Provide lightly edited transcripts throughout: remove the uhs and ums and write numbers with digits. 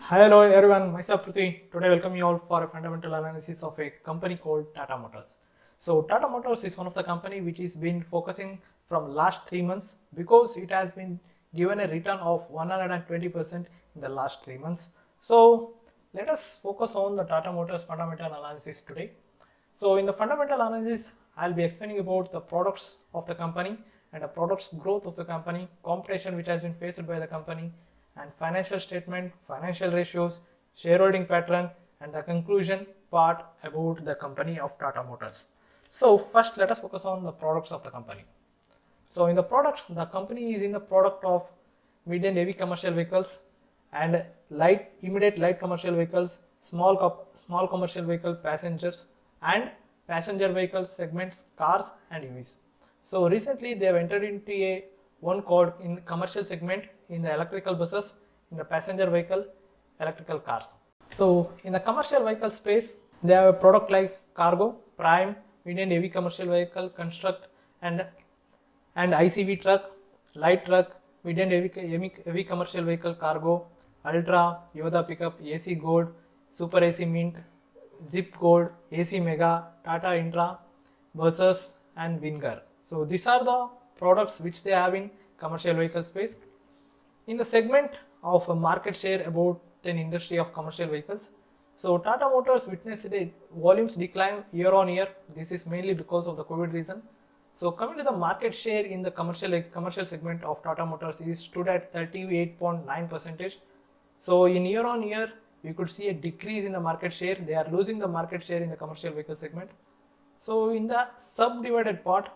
Hello everyone, myself Prithvi. Today welcome you all for a fundamental analysis of a company called Tata Motors. So Tata Motors is one of the company which is been focusing from last 3 months because it has been given a return of 120% in the last 3 months. So let us focus on the Tata Motors fundamental analysis today. So in the fundamental analysis, I'll be explaining about the products of the company and the products growth of the company, competition which has been faced by the company, and financial statement, financial ratios, shareholding pattern, and the conclusion part about the company of Tata Motors. So first, let us focus on the products of the company. So in the product, the company is in the product of mid and heavy commercial vehicles and immediate light commercial vehicles, small commercial vehicle passengers and passenger vehicle segments, cars and EVs. So recently they have entered into a one called in commercial segment in the electrical buses, in the passenger vehicle, electrical cars. So in the commercial vehicle space, they have a product like cargo, prime, mid and heavy commercial vehicle, construct and ICV truck, light truck, mid and heavy commercial vehicle cargo, Ultra, Yoda pickup, AC Gold, Super AC Mint, Zip Gold, AC Mega, Tata Intra, buses and Winger. So these are the products which they have in commercial vehicle space. In the segment of a market share about an industry of commercial vehicles, so Tata Motors witnessed a volumes decline year on year. This is mainly because of the COVID reason. So coming to the market share in the commercial segment of Tata Motors is stood at 38.9%. So in year on year, we could see a decrease in the market share. They are losing the market share in the commercial vehicle segment. So in the subdivided part,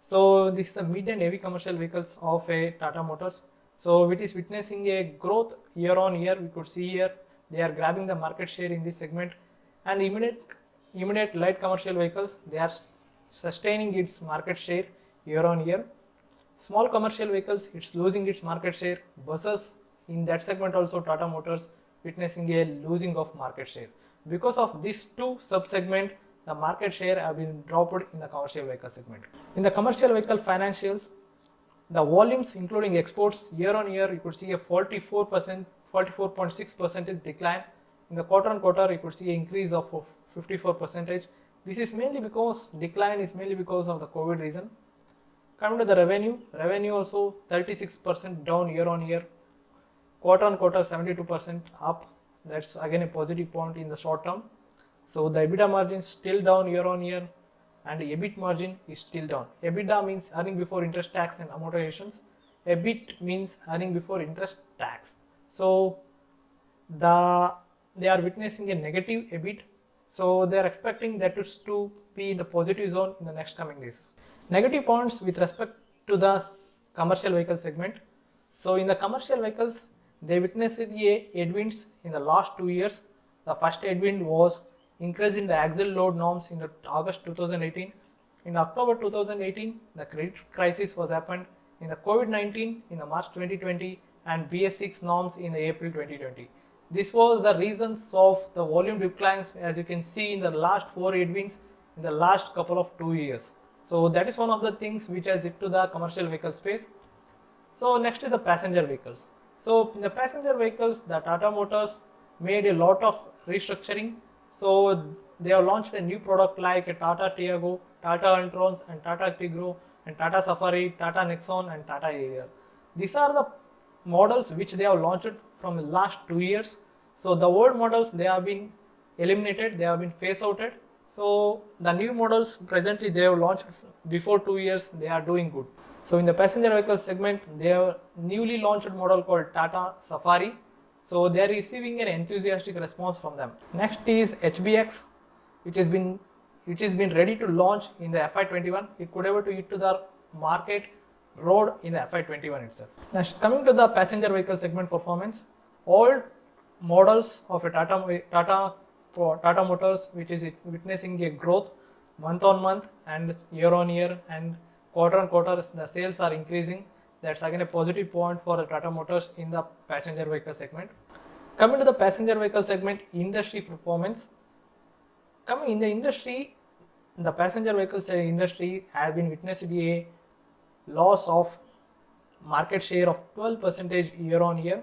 so this is the mid and heavy commercial vehicles of a Tata Motors. So it is witnessing a growth year on year. We could see here they are grabbing the market share in this segment, and immediate light commercial vehicles, they are sustaining its market share year on year. Small commercial vehicles, it's losing its market share. Buses in that segment also Tata Motors witnessing a losing of market share. Because of these two sub-segment, the market share have been dropped in the commercial vehicle segment. In the commercial vehicle financials, the volumes including exports year on year, you could see a 44.6% decline. In the quarter on quarter, you could see an increase of 54%. This is mainly because decline is mainly because of the COVID reason. Coming to the revenue also 36% down year on year, quarter on quarter 72% up. That's again a positive point in the short term. So the EBITDA margin is still down year on year, and EBIT margin is still down. EBITDA means earning before interest, tax and amortizations. EBIT means earning before interest, tax. So they are witnessing a negative EBIT. So they are expecting that to be in the positive zone in the next coming days. Negative points with respect to the commercial vehicle segment. So in the commercial vehicles, they witnessed a headwinds in the last 2 years. The first headwind was increase in the axle load norms in August 2018. In October 2018, the credit crisis was happened. In the COVID-19 in the March 2020 and BS6 norms in the April 2020. This was the reasons of the volume declines, as you can see in the last 4 headwinds in the last couple of 2 years. So that is one of the things which has hit to the commercial vehicle space. So next is the passenger vehicles. So in the passenger vehicles, the Tata Motors made a lot of restructuring. So they have launched a new product like a Tata Tiago, Tata Altroz and Tata Tiggo and Tata Safari, Tata Nexon and Tata Harrier. These are the models which they have launched from the last 2 years. So the old models, they have been eliminated, they have been phased out. So the new models presently they have launched before 2 years, they are doing good. So in the passenger vehicle segment, they have newly launched model called Tata Safari. So they are receiving an enthusiastic response from them. Next is HBX, which has been ready to launch in the FY21. It could able to hit to the market road in the FY21 itself. Next, coming to the passenger vehicle segment performance, all models of a Tata Motors, which is witnessing a growth month on month and year on year and quarter on quarter, the sales are increasing. That's again a positive point for the Tata Motors in the passenger vehicle segment. Coming to the passenger vehicle segment, industry performance. Coming in the industry, the passenger vehicle industry has been witnessing a loss of market share of 12% year on year,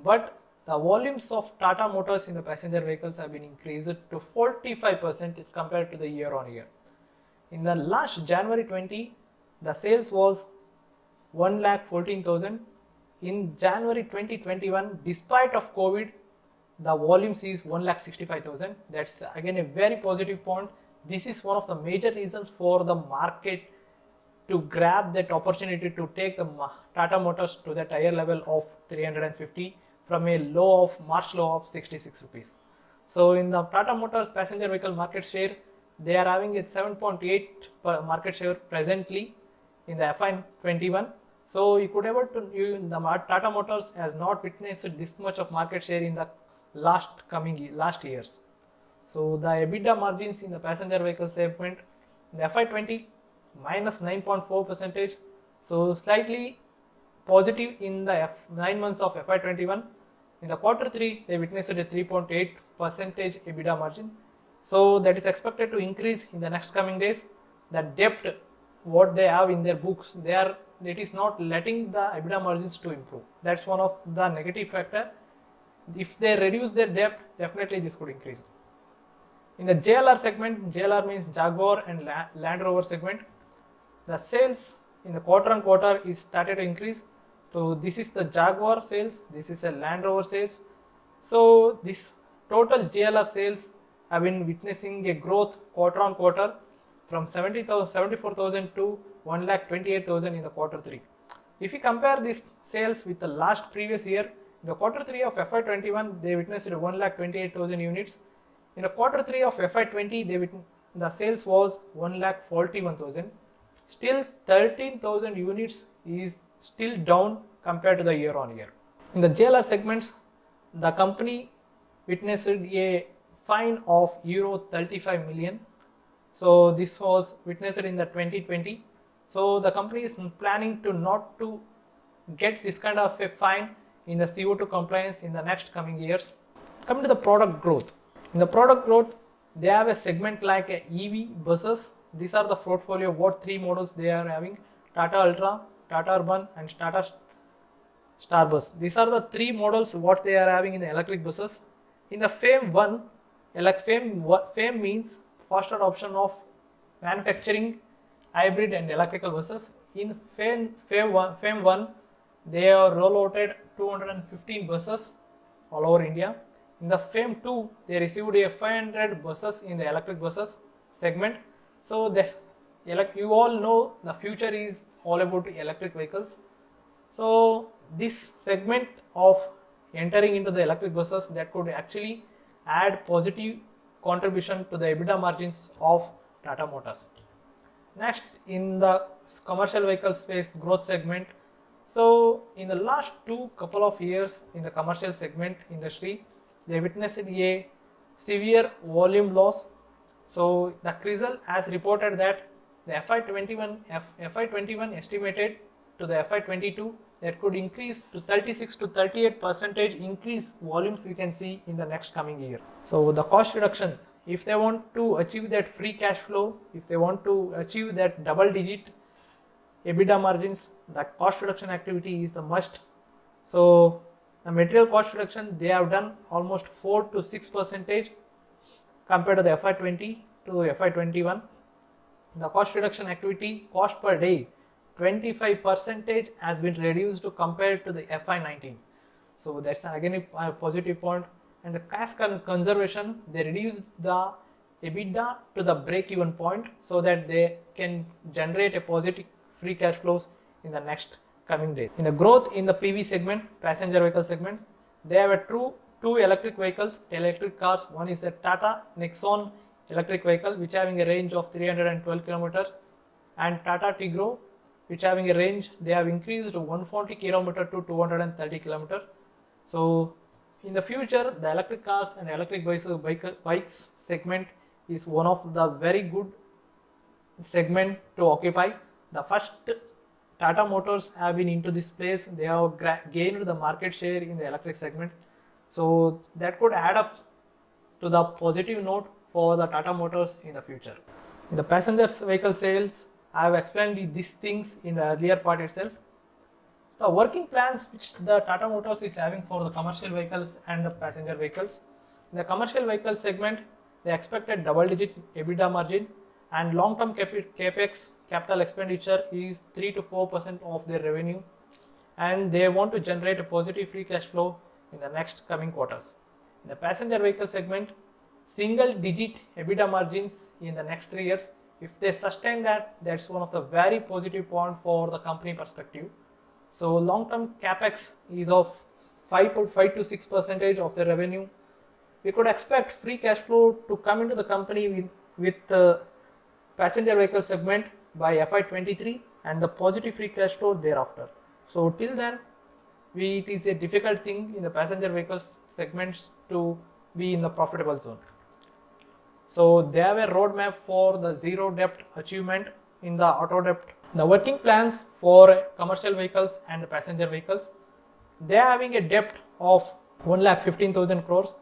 but the volumes of Tata Motors in the passenger vehicles have been increased to 45% compared to the year on year. In the last January 20, the sales was 1,14,000. In January 2021, despite of COVID, the volumes is 1,65,000. That's again a very positive point. This is one of the major reasons for the market to grab that opportunity to take the Tata Motors to that higher level of 350 from a low of March low of 66 rupees. So in the Tata Motors passenger vehicle market share, they are having a 7.8 market share presently in the FY21. So you could ever to the Tata Motors has not witnessed this much of market share in the last years. So the EBITDA margins in the passenger vehicle segment in the FY20 minus 9.4 percentage, so slightly positive in the 9 months of FY21. In the quarter 3 they witnessed a 3.8 percentage EBITDA margin, so that is expected to increase in the next coming days. The debt what they have in their books, it is not letting the EBITDA margins to improve. That's one of the negative factor. If they reduce their debt, definitely this could increase. In the JLR segment, JLR means Jaguar and Land Rover segment, the sales in the quarter on quarter is started to increase. So this is the Jaguar sales, this is a Land Rover sales. So this total JLR sales have been witnessing a growth quarter on quarter from 74,000 to 1,28,000 in the quarter 3. If you compare these sales with the last previous year, in the quarter 3 of FY21 they witnessed 1,28,000 units. In the quarter 3 of FY20 the sales was 1,41,000. Still 13,000 units is still down compared to the year on year. In the JLR segments, the company witnessed a fine of euro 35 million. So this was witnessed in the 2020. So the company is planning to not to get this kind of a fine in the CO2 compliance in the next coming years. Coming to the product growth. In the product growth, they have a segment like a EV buses. These are the portfolio what 3 models they are having: Tata Ultra, Tata Urban and Tata Starbus. These are the 3 models what they are having in the electric buses. In the FAME 1, FAME means fast adoption of manufacturing hybrid and electrical buses. In FAME 1, they have rolled out 215 buses all over India. In the FAME 2, they received a 500 buses in the electric buses segment. So you all know the future is all about electric vehicles. So this segment of entering into the electric buses, that could actually add positive contribution to the EBITDA margins of Tata Motors. Next, in the commercial vehicle space growth segment, so in the last couple of years in the commercial segment industry, they witnessed a severe volume loss. So the CRISIL has reported that the FY21 estimated to the FY22 that could increase to 36 to 38% increase volumes we can see in the next coming year. So the cost reduction, if they want to achieve that free cash flow, if they want to achieve that double digit EBITDA margins, the cost reduction activity is the must. So the material cost reduction, they have done almost 4 to 6% compared to the FY20 to FY21. The cost reduction activity, cost per day, 25% has been reduced compared to the FY19. So that's again a positive point. And the cash conservation, they reduced the EBITDA to the break-even point so that they can generate a positive free cash flows in the next coming days. In the growth in the PV segment, passenger vehicle segment, they have two electric vehicles, electric cars. One is the Tata Nexon electric vehicle, which having a range of 312 kilometers, and Tata Tiggo, which having a range, they have increased 140 kilometer to 230 kilometer. So in the future, the electric cars and electric bikes segment is one of the very good segment to occupy. The first Tata Motors have been into this place. They have gained the market share in the electric segment. So that could add up to the positive note for the Tata Motors in the future. In the passenger vehicle sales, I have explained these things in the earlier part itself. The working plans which the Tata Motors is having for the commercial vehicles and the passenger vehicles. In the commercial vehicle segment, they expected double-digit EBITDA margin and long-term capex capital expenditure is 3 to 4% of their revenue, and they want to generate a positive free cash flow in the next coming quarters. In the passenger vehicle segment, single-digit EBITDA margins in the next 3 years. If they sustain that, that's one of the very positive point for the company perspective. So long-term capex is of 5 to 6% of the revenue. We could expect free cash flow to come into the company with the passenger vehicle segment by FY23 and the positive free cash flow thereafter. So till then, it is a difficult thing in the passenger vehicles segments to be in the profitable zone. So they have a roadmap for the zero debt achievement in the auto debt. The working plans for commercial vehicles and the passenger vehicles, they are having a debt of 1,15,000 crores.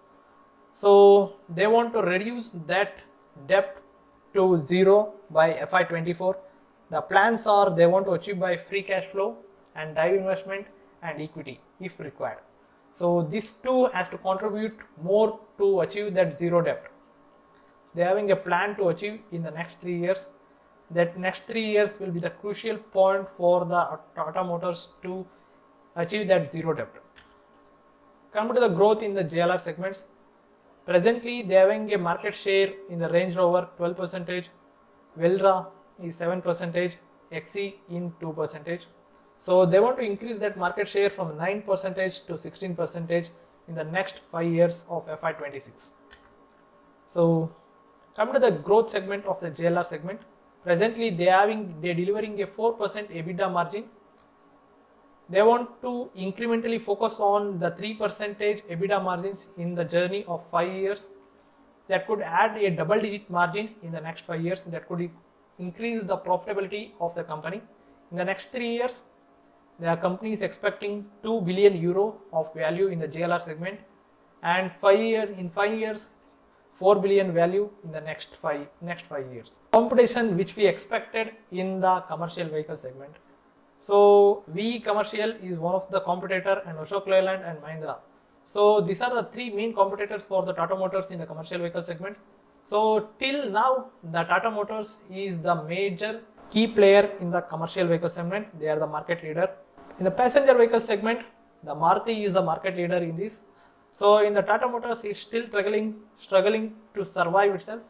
So they want to reduce that debt to zero by FY24. The plans are they want to achieve by free cash flow and dive investment and equity if required. So these two has to contribute more to achieve that zero debt. They are having a plan to achieve in the next 3 years. That next 3 years will be the crucial point for the Tata Motors to achieve that zero debt. Come to the growth in the JLR segments. Presently, they are having a market share in the Range Rover 12%, Veltra is 7%, XE in 2%. So they want to increase that market share from 9% to 16% in the next 5 years of FY26. So come to the growth segment of the JLR segment. Presently, they are delivering a 4% EBITDA margin. They want to incrementally focus on the 3% EBITDA margins in the journey of 5 years. That could add a double-digit margin in the next 5 years. That could increase the profitability of the company. In the next 3 years, the company is expecting 2 billion euro of value in the JLR segment, and in 5 years, 4 billion value in the next 5 years. Competition which we expected in the commercial vehicle segment. So VE Commercial is one of the competitor, and Ashok Leyland and Mahindra. So these are the three main competitors for the Tata Motors in the commercial vehicle segment. So till now, the Tata Motors is the major key player in the commercial vehicle segment. They are the market leader. In the passenger vehicle segment, the Maruti is the market leader in this. So in the Tata Motors is still struggling to survive itself.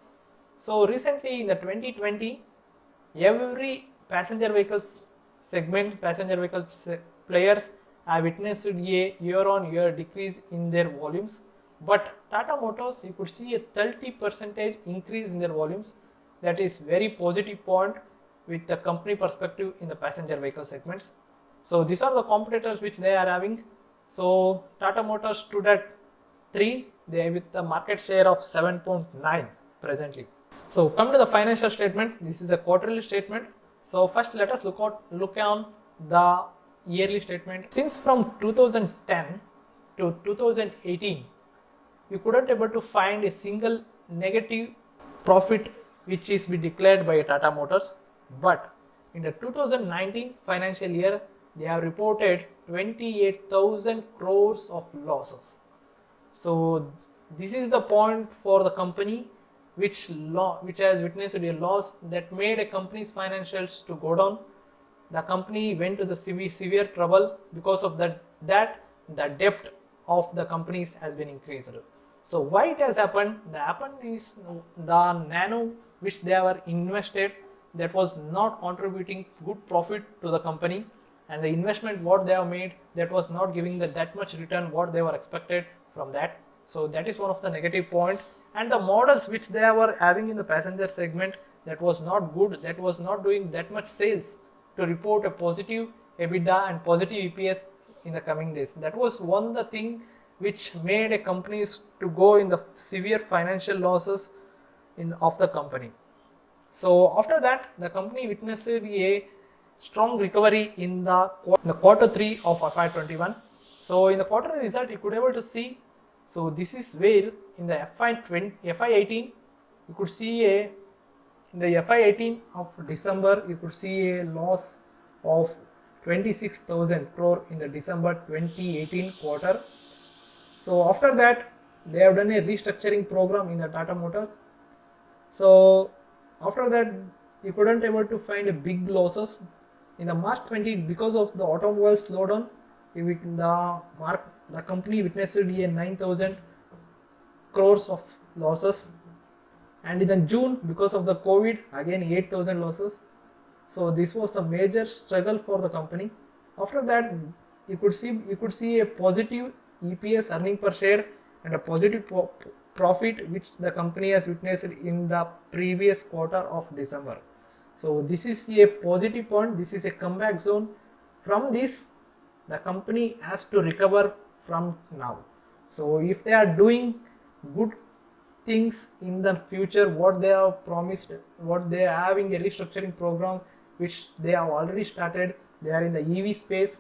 So recently in the 2020, every passenger vehicle players have witnessed a year-on-year decrease in their volumes. But Tata Motors, you could see a 30% increase in their volumes. That is very positive point with the company perspective in the passenger vehicle segments. So these are the competitors which they are having. So Tata Motors stood at 3, they with the market share of 7.9 presently. So come to the financial statement. This is a quarterly statement. So first let us look on the yearly statement. Since from 2010 to 2018, you couldn't able to find a single negative profit which is be declared by Tata Motors. But in the 2019 financial year, they have reported 28,000 crores of losses. So this is the point for the company which has witnessed a loss that made a company's financials to go down. The company went to the severe trouble because of that the debt of the companies has been increased. So why it has happened? The happened is the Nano which they were invested, that was not contributing good profit to the company, and the investment what they have made, that was not giving that much return what they were expected from that. So that is one of the negative point. And the models which they were having in the passenger segment, that was not good, that was not doing that much sales to report a positive EBITDA and positive EPS in the coming days. That was one the thing which made a companies to go in the severe financial losses of the company. So after that, the company witnessed a strong recovery in the quarter 3 of FY21. So in the quarterly result, you could able to see. So this is where in the FY18, you could see in the FY18 of December, you could see a loss of 26,000 crore in the December 2018 quarter. So after that, they have done a restructuring program in the Tata Motors. So after that, you couldn't able to find a big losses in the March 20 because of the automobile slowdown. The company witnessed a 9,000 crores of losses, and in the June because of the COVID again 8,000 losses. So this was the major struggle for the company. After that, you could see a positive EPS, earning per share, and a positive profit which the company has witnessed in the previous quarter of December. So this is a positive point. This is a comeback zone. From this, the company has to recover from now. So if they are doing good things in the future, what they have promised, what they are having a restructuring program which they have already started, they are in the EV space,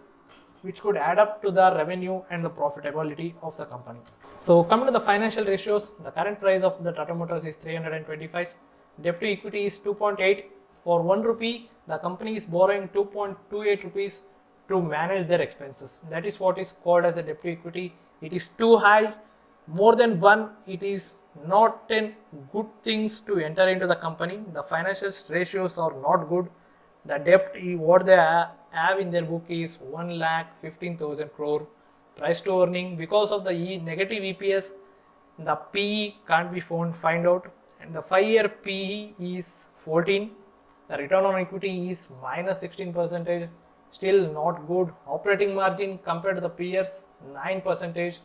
which could add up to the revenue and the profitability of the company. So coming to the financial ratios, the current price of the Tata Motors is 325. Debt to equity is 2.8. For 1 rupee, the company is borrowing 2.28 rupees to manage their expenses. That is what is called as a debt to equity. It is too high. More than 1, it is not a good things to enter into the company. The financial ratios are not good. The debt, what they have in their book is 1,15,000 crore. Price to earning, because of the negative EPS, the PE can't be find out, and the 5-year PE is 14. The return on equity is minus 16%, still not good. Operating margin compared to the peers 9%,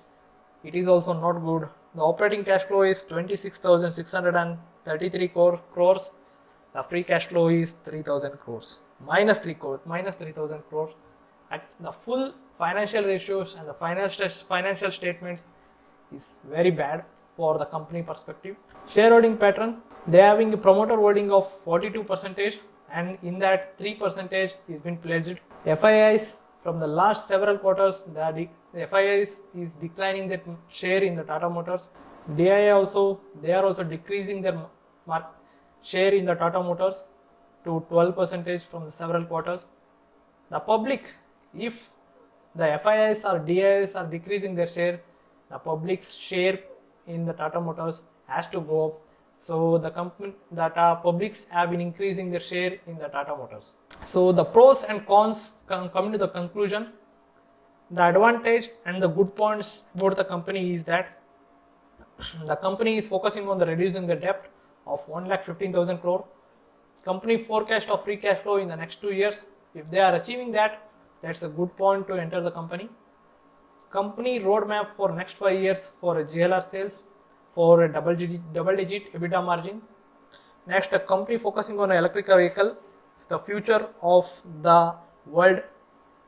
it is also not good. The operating cash flow is 26,633 crores. The free cash flow is 3,000 crores, minus 3,000 crores. At the full financial ratios and the financial statements is very bad for the company perspective. Shareholding pattern, they are having a promoter holding of 42%, and in that 3% is been pledged. FIIs from the last several quarters, the FIIs is declining their share in the Tata Motors. DII also, they are also decreasing their share in the Tata Motors to 12% from the several quarters. The public, if the FIIs or DIIs are decreasing their share, the public's share in the Tata Motors has to go up. So the publics have been increasing their share in the Tata Motors. So the pros and cons coming to the conclusion. The advantage and the good points about the company is that the company is focusing on the reducing the debt of 1,15,000 crore. Company forecast of free cash flow in the next 2 years. If they are achieving that, that's a good point to enter the company. Company roadmap for next 5 years for a JLR sales, for a double digit EBITDA margin. Next, a company focusing on an electrical vehicle. The future of the world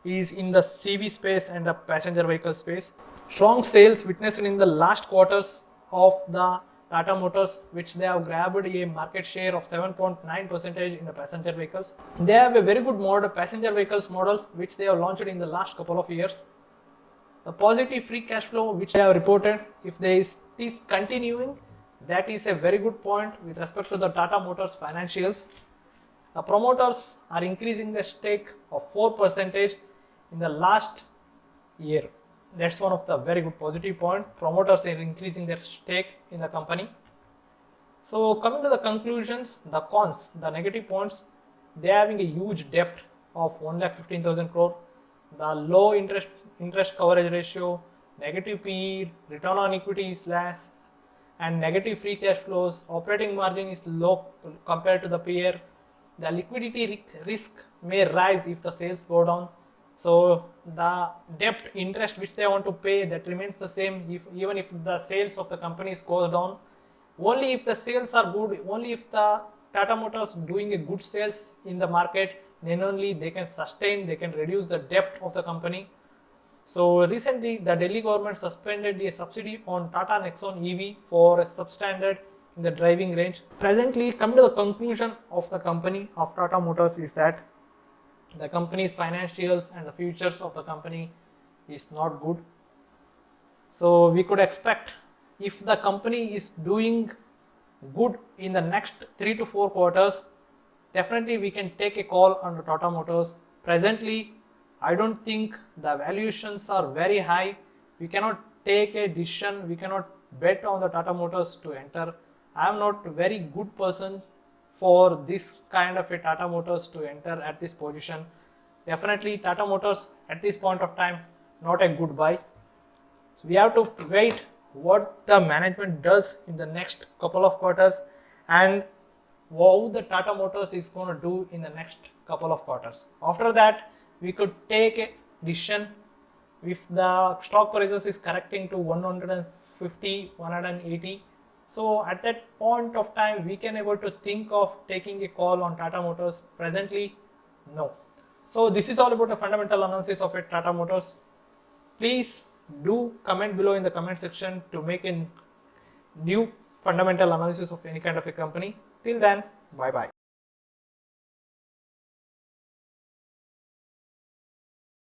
is in the CV space and the passenger vehicle space. Strong sales witnessed in the last quarters of the Tata Motors, which they have grabbed a market share of 7.9% in the passenger vehicles. They have a very good passenger vehicles models which they have launched in the last couple of years. The positive free cash flow which they have reported, if they is continuing, that is a very good point with respect to the Tata Motors financials. The promoters are increasing their stake of 4% in the last year. That's one of the very good positive point. Promoters are increasing their stake in the company. So coming to the conclusions, the cons, the negative points, they are having a huge debt of 1,15,000 crore. The low interest coverage ratio, negative PE, return on equity is less, and negative free cash flows. Operating margin is low compared to the peer. The liquidity risk may rise if the sales go down. So the debt interest which they want to pay, that remains the same even if the sales of the companies goes down. Only if the sales are good, only if the Tata Motors doing a good sales in the market, then only they can sustain, they can reduce the debt of the company. So recently the Delhi government suspended a subsidy on Tata Nexon EV for a substandard in the driving range. Presently, coming to the conclusion of the company of Tata Motors is that the company's financials and the futures of the company is not good. So we could expect, if the company is doing good in the next 3 to 4 quarters, definitely we can take a call on the Tata Motors. Presently, I don't think the valuations are very high. We cannot take a decision, we cannot bet on the Tata Motors to enter. I am not a very good person for this kind of a Tata Motors to enter at this position. Definitely Tata Motors at this point of time, not a good buy. So we have to wait what the management does in the next couple of quarters and how the Tata Motors is going to do in the next couple of quarters. After that, we could take a decision if the stock prices is correcting to 150, 180. So at that point of time, we can able to think of taking a call on Tata Motors. Presently, no. So this is all about the fundamental analysis of a Tata Motors. Please do comment below in the comment section to make a new fundamental analysis of any kind of a company. Till then, bye bye.